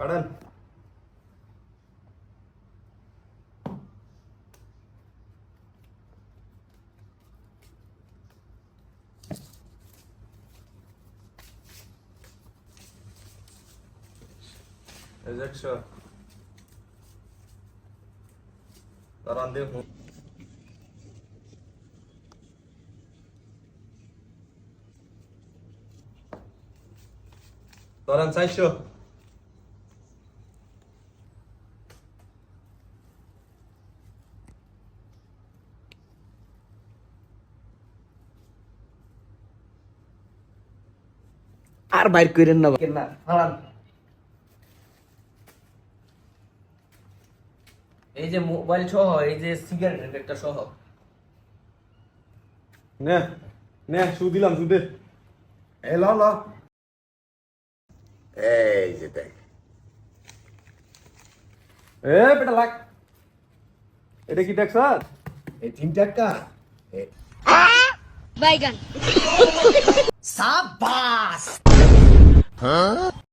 কাড়ান একশো দাঁড়ান দেখুন দাঁড়ান 400 আর বাইর করেন না না দাঁড়ান এই যে মোবাইল সহ এই যে সিগারেটের একটা সহ নে নে সু দিলাম সুদে এই ল এই যে দেখ এ বেটা লাগ এটা কি ট্যাক্স এই 3 টাকা বাইগান সাবাস